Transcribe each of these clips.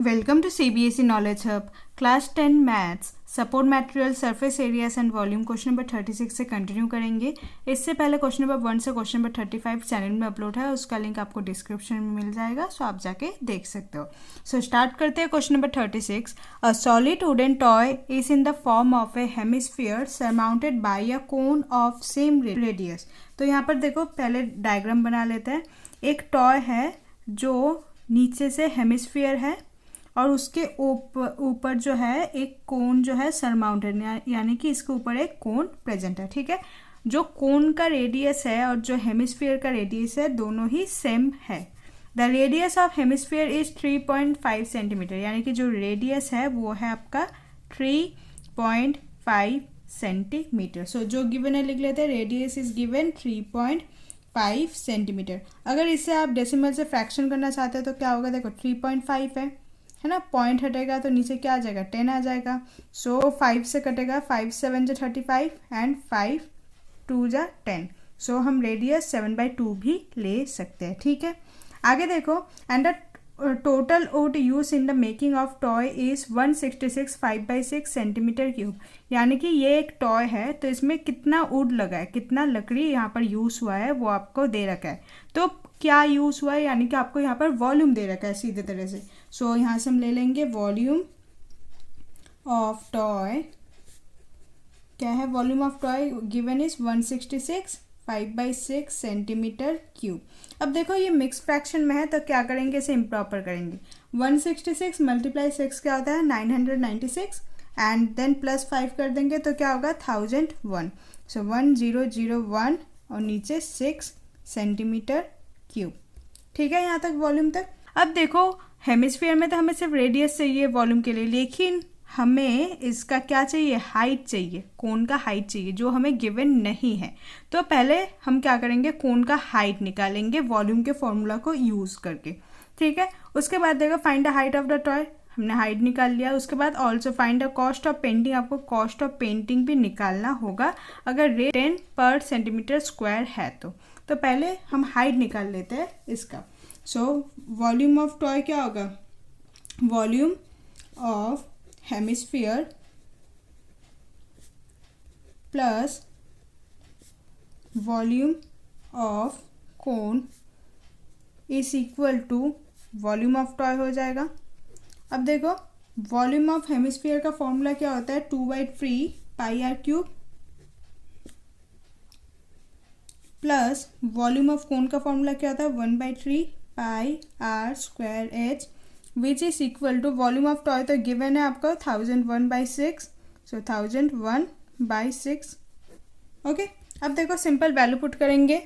Welcome to CBSE knowledge hub class 10 maths support material surface areas and volume question number 36 से continue करेंगे। इससे पहले question number 1 से question number 35 channel में upload है, उसका लिंक आपको डिस्क्रिप्शन में मिल जाएगा, सो आप जाके देख सकते हो। सो स्टार्ट करते हैं question number 36। A solid wooden toy is in the form of A hemisphere surmounted bye a cone of same radius. तो यहाँ पर देखो, पहले डायग्राम बना लेते हैं। एक टॉय है जो नीचे से हेमिस्फीयर है और उसके ऊपर जो है एक कोन जो है सरमाउंटेड, यानी कि इसके ऊपर एक कोन प्रेजेंट है। ठीक है, जो कोन का रेडियस है और जो हेमिस्फीयर का रेडियस है दोनों ही सेम है। The radius of hemisphere is 3.5 centimetre, यानी कि जो रेडियस है वो है आपका 3.5 सेंटीमीटर। सो जो गिवन है लिख लेते हैं, रेडियस इज गिवन 3.5 सेंटीमीटर। अगर इसे आप डेसिमल से फ्रैक्शन करना चाहते हो तो क्या होगा, देखो 3.5 है ना, पॉइंट हटेगा तो नीचे क्या आ जाएगा, 10 आ जाएगा। सो 5 से कटेगा, 5 7 जा 35 एंड 5 2 जा 10। सो हम रेडियस 7/2 भी ले सकते हैं। ठीक है, आगे देखो, and the total would use in the making of toy is 166 5/6 centimetre cube. यानी कि ये एक टॉय है तो इसमें कितना वुड लगा है, कितना लकड़ी यहाँ पर यूज हुआ है वो आपको दे रखा है। तो क्या यूज हुआ है, यानी कि आपको यहाँ पर वॉल्यूम दे रखा है सीधे तरह से। सो यहाँ से हम ले लेंगे वॉल्यूम ऑफ टॉय। क्या है volume of toy, given is 166 5/6 centimetre cube. अब देखो ये मिक्स फ्रैक्शन में है तो क्या करेंगे, इसे इम्प्रॉपर करेंगे। 166 मल्टीप्लाई 6 क्या होता है, 996 एंड देन प्लस 5 कर देंगे तो क्या होगा, 1001। सो 1001 और नीचे 6 सेंटीमीटर क्यूब। ठीक है, यहाँ तक वॉल्यूम तक। अब देखो हेमिस्फीयर में तो हमें सिर्फ रेडियस चाहिए वॉल्यूम के लिए, लेकिन हमें इसका क्या चाहिए, हाइट चाहिए, कोन का हाइट चाहिए, जो हमें गिवन नहीं है। तो पहले हम क्या करेंगे, कोन का हाइट निकालेंगे वॉल्यूम के फॉर्मूला को यूज करके। ठीक है, उसके बाद देखो find the height of the toy, हमने हाइट निकाल लिया। उसके बाद also find the cost of painting, आपको कॉस्ट ऑफ पेंटिंग भी निकालना होगा अगर रेट 10 पर सेंटीमीटर स्क्वायर है तो पहले हम हाइट निकाल लेते हैं इसका। सो वॉल्यूम ऑफ टॉय क्या होगा, volume of hemisphere plus volume of cone is equal to volume of toy हो जाएगा। अब देखो वॉल्यूम ऑफ हेमिस्फीयर का फॉर्मूला क्या होता है, 2/3 pi r cube plus volume of cone का फॉर्मूला क्या होता है, 1/3 pi r square h, which is equal to volume of toy तो गिवन है आपको 1001/6। सो 1001/6। ओके, अब देखो सिंपल वैल्यू पुट करेंगे।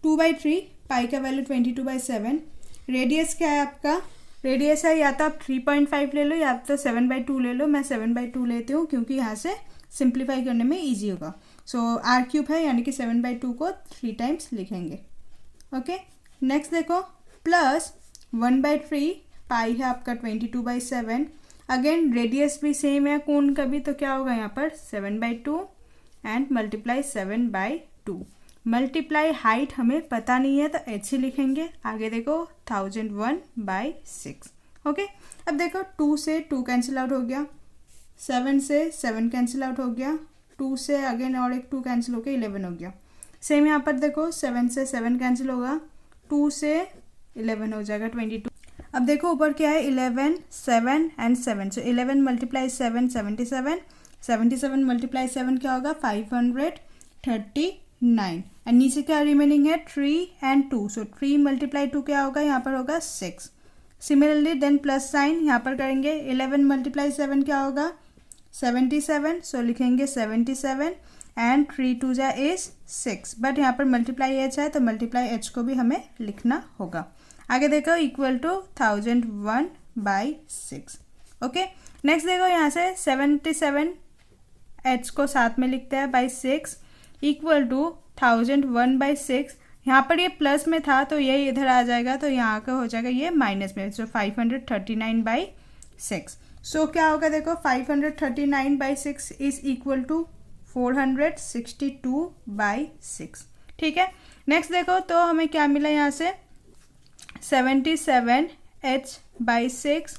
2/3 पाई का वैल्यू 22/7। रेडियस क्या है आपका, रेडियस है या तो आप 3.5 ले लो या तो 7/2 ले लो। मैं 7/2 लेती हूँ क्योंकि यहाँ से सिंप्लीफाई करने में ईजी होगा। सो आर क्यूब है, यानी कि 7/2 को 3 टाइम्स लिखेंगे। ओके, नेक्स्ट देखो प्लस 1/3 पाई है आपका 22/7। अगेन रेडियस भी सेम है कोन का भी, तो क्या होगा यहाँ पर 7/2 एंड मल्टीप्लाई 7/2 मल्टीप्लाई हाइट हमें पता नहीं है तो h ही लिखेंगे। आगे देखो 1001/6। ओके, अब देखो 2 से 2 कैंसिल आउट हो गया, 7 से 7 कैंसिल आउट हो गया, 2 से अगेन और एक 2 कैंसिल हो गया, 11 हो गया। सेम यहाँ पर देखो 7 से 7 कैंसिल होगा, 2 से 11 हो जाएगा 22। अब देखो ऊपर क्या है, 11 7 एंड 7। सो 11 मल्टीप्लाई 7 77, 77 मल्टीप्लाई 7 क्या होगा, 539 एंड नीचे क्या रिमेनिंग है, 3 एंड 2। सो 3 मल्टीप्लाई 2 क्या होगा, यहाँ पर होगा 6। सिमिलरली देन प्लस साइन यहाँ पर करेंगे, 11 मल्टीप्लाई 7 क्या होगा, 77। सो लिखेंगे 77 एंड 3 2 जा इज 6, बट यहाँ पर मल्टीप्लाई एच है तो मल्टीप्लाई एच को भी हमें लिखना होगा। आगे देखो इक्वल टू 1001/6। ओके, नेक्स्ट देखो यहाँ से 77 एच को साथ में लिखते हैं बाई 6 इक्वल टू 1001/6। यहाँ पर ये प्लस में था तो ये इधर आ जाएगा तो यहाँ का हो जाएगा ये माइनस में। सो 539/6। सो क्या होगा देखो, 539/6 इज इक्वल टू 462/6। ठीक है, नेक्स्ट देखो तो हमें क्या मिला यहाँ से, 77h/6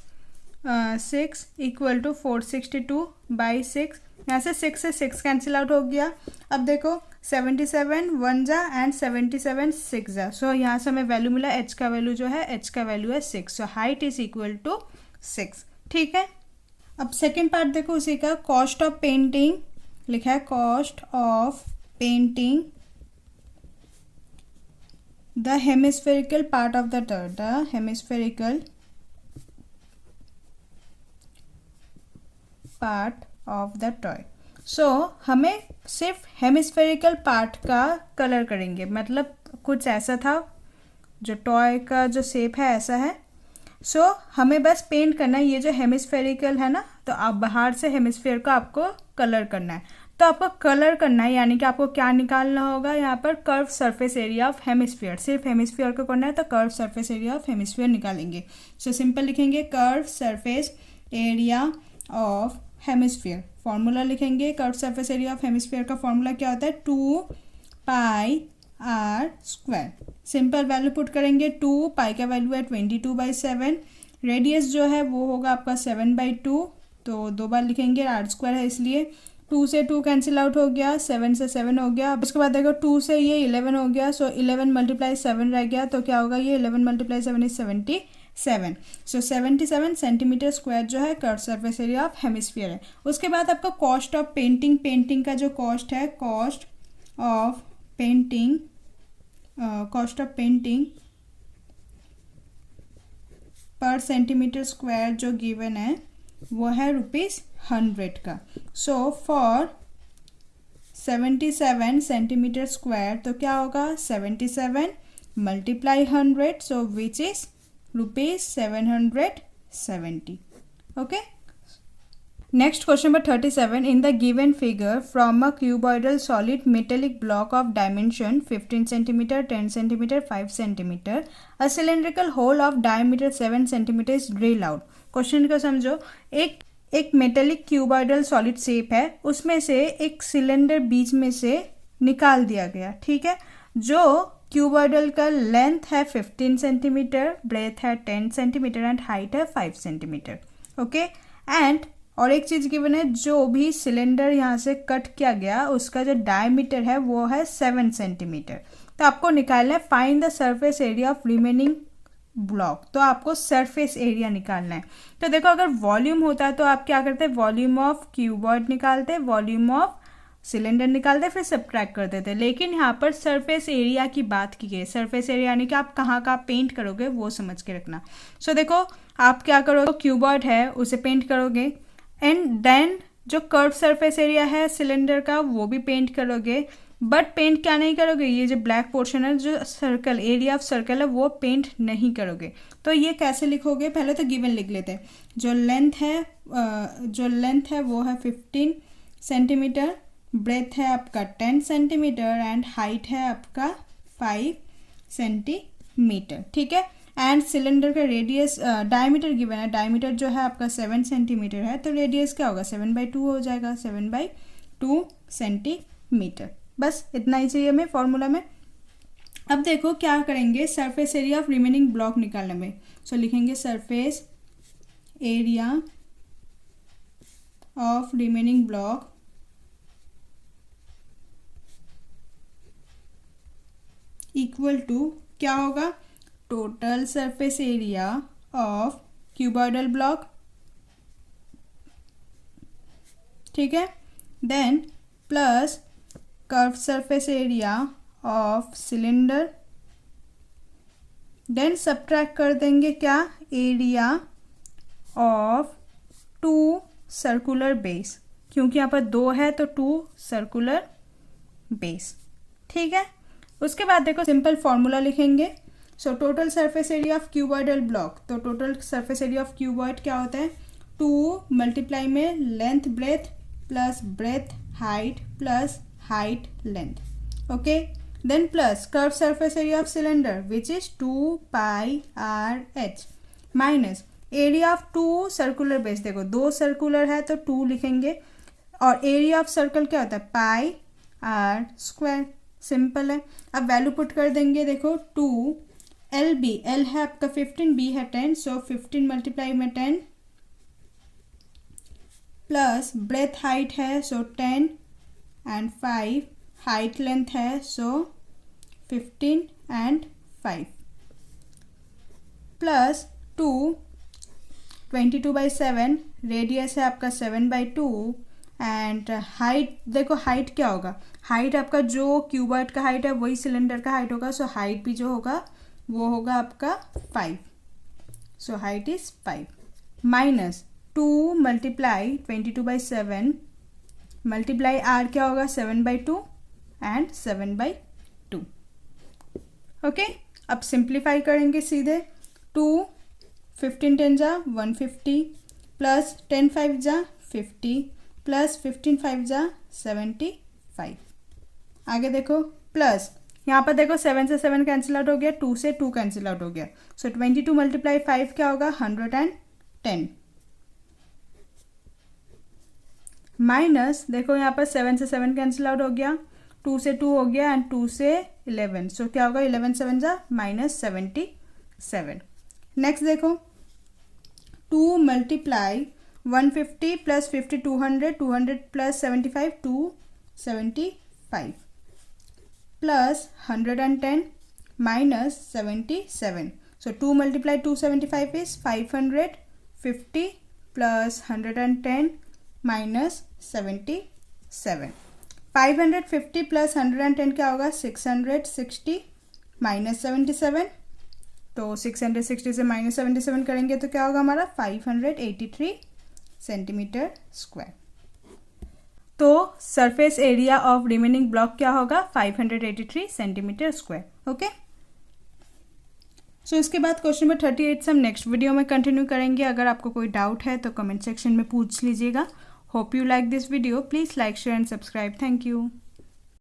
6 इक्वल टू 462/6। यहाँ से 6 से 6 कैंसिल आउट हो गया। अब देखो 77 1 जा एंड 77 6 जा, सो यहाँ से हमें वैल्यू मिला, h का वैल्यू जो है, h का वैल्यू है 6, so height is equal to 6। ठीक है, अब सेकेंड पार्ट देखो उसी का। कॉस्ट ऑफ पेंटिंग लिखा है, cost of painting the hemispherical part of the toy, the hemispherical part of the toy. So हमें सिर्फ हेमिस्फेरिकल पार्ट का कलर करेंगे, मतलब कुछ ऐसा था, जो टॉय का जो शेप है ऐसा है। सो हमें बस पेंट करना है, ये जो हेमिस्फेरिकल है ना, तो आप बाहर से हेमिस्फेयर को आपको कलर करना है। तो आपको कलर करना है, यानी कि आपको क्या निकालना होगा यहाँ पर, curve surface area of hemisphere. सिर्फ हेमिस्फीयर को करना है तो curve surface area of hemisphere निकालेंगे। सो सिंपल लिखेंगे curve surface area of hemisphere. Formula लिखेंगे, curve surface area of hemisphere का फॉर्मूला क्या होता है, 2πr²। सिंपल वैल्यू पुट करेंगे, 2 पाई का वैल्यू है 22/7, रेडियस जो है वो होगा आपका 7/2, तो 2 बार लिखेंगे, r² है इसलिए। 2 से 2 कैंसिल आउट हो गया, 7 से 7 हो गया। अब उसके बाद देखो 2 से ये 11 हो गया, सो 11 × 7 रह गया, तो क्या होगा ये 11 × 7 इज 77। सो 77 सेंटीमीटर स्क्वायर जो है curve surface area of hemisphere है। उसके बाद आपका कॉस्ट ऑफ पेंटिंग, पेंटिंग का जो कॉस्ट है, cost of painting, cost of painting पर सेंटीमीटर स्क्वायर जो गिवन है वो है ₹100 का। सो फॉर 77 सेंटीमीटर स्क्वायर तो क्या होगा, 77 × 100, so which is ₹770। Okay, next question number 37। In the given figure from a cuboidal solid metallic block of dimension 15 centimetre, 10 centimetre, 5 centimetre, a cylindrical hole of diameter 7 centimetre is drill out. Question को समझो, एक metallic cuboidal solid shape है, उसमें से एक cylinder बीच में से निकाल दिया गया। ठीक है, जो क्यूबॉइडल का लेंथ है 15 सेंटीमीटर, ब्रेथ है 10 सेंटीमीटर एंड हाइट है 5 सेंटीमीटर। ओके, एंड और एक चीज़ गिवन है, जो भी सिलेंडर यहाँ से कट किया गया उसका जो डायमीटर है वो है 7 सेंटीमीटर। तो आपको निकालना है find the surface area of remaining block, तो आपको सरफेस एरिया निकालना है। तो देखो अगर वॉल्यूम होता है तो आप क्या करते हैं, वॉल्यूम ऑफ क्यूबॉइड निकालते, वॉल्यूम ऑफ सिलेंडर निकालते, फिर सब्ट्रैक्ट कर देते। लेकिन यहाँ पर सरफेस एरिया की बात की गई, सरफेस एरिया यानी कि आप कहाँ का पेंट करोगे वो समझ के रखना। सो देखो आप क्या करोगे, क्यूबॉइड है उसे पेंट करोगे, एंड देन जो कर्व सरफेस एरिया है सिलेंडर का वो भी पेंट करोगे, बट पेंट क्या नहीं करोगे, ये जो ब्लैक पोर्शन है, जो सर्कल एरिया ऑफ सर्कल है वो पेंट नहीं करोगे। तो ये कैसे लिखोगे, पहले तो गिवन लिख लेते हैं। जो लेंथ है वो है 15 सेंटीमीटर, ब्रेथ है आपका 10 सेंटीमीटर एंड हाइट है आपका 5 सेंटीमीटर। ठीक है, एंड सिलेंडर का रेडियस, डायमीटर गिवन है, डायमीटर जो है आपका 7 सेंटीमीटर है, तो रेडियस क्या होगा 7/2 हो जाएगा, 7/2 सेंटीमीटर। बस इतना ही चाहिए हमें फॉर्मूला में। अब देखो क्या करेंगे, surface area of remaining block निकालने में। सो लिखेंगे surface area of remaining block equal to क्या होगा, total surface area of cuboidal block. ठीक है, then plus curve surface area of cylinder, then subtract कर देंगे क्या, एरिया ऑफ 2 सर्कुलर बेस, क्योंकि यहाँ पर 2 है तो 2 सर्कुलर बेस। ठीक है, उसके बाद देखो सिंपल फॉर्मूला लिखेंगे। So total surface area of cuboidal block, तो total surface area of cuboid क्या होता है, 2 मल्टीप्लाई में length breadth plus breadth height plus height length. Okay, then plus curve surface area of cylinder which is 2πrh minus area of 2 circular base, देखो 2 circular है तो 2 लिखेंगे, और area of circle क्या होता है πr²। सिंपल है, अब वैल्यू पुट कर देंगे, देखो 2 एल बी, एल है आपका 15, बी है 10, सो 15 मल्टीप्लाई में 10 प्लस ब्रेथ हाइट है सो 10 एंड 5, हाइट लेंथ है सो 15 एंड 5 प्लस 2, 22/7, रेडियस है आपका 7/2 एंड हाइट, देखो हाइट क्या होगा, हाइट आपका जो क्यूबॉइड का हाइट है वही सिलेंडर का हाइट होगा, सो हाइट भी जो होगा वो होगा आपका 5, so height is 5 minus 2 multiply 22/7 multiply R क्या होगा 7/2 एंड 7/2। ओके, अब सिंप्लीफाई करेंगे सीधे, 2 15 10 जा 150 प्लस 10 5 जा 50 प्लस 15 5 जा 75। आगे देखो प्लस यहाँ पर देखो 7 से 7 कैंसिल आउट हो गया, 2 से 2 कैंसिल आउट हो गया, सो 22 मल्टीप्लाई 5 क्या होगा 110 माइनस देखो यहाँ पर 7 से 7 कैंसिल आउट हो गया, 2 से 2 हो गया एंड 2 से 11, सो क्या होगा 11 7 जा -77। नेक्स्ट देखो 2 multiply 150 plus 50 200, 200 plus 75 275 plus 110 minus 77, so 2 multiply 275 is 550 plus 110 minus 77, 550 plus 110 क्या होगा 660 माइनस 77, तो 660 से माइनस 77 करेंगे तो क्या होगा हमारा 583 सेंटीमीटर स्क्वायर। तो surface area of remaining block क्या होगा 583 सेंटीमीटर स्क्वायर। ओके, सो इसके बाद क्वेश्चन नंबर 38 से हम नेक्स्ट वीडियो में कंटिन्यू करेंगे। अगर आपको कोई डाउट है तो कमेंट सेक्शन में पूछ लीजिएगा। Hope you like this video, please like share and subscribe. Thank you.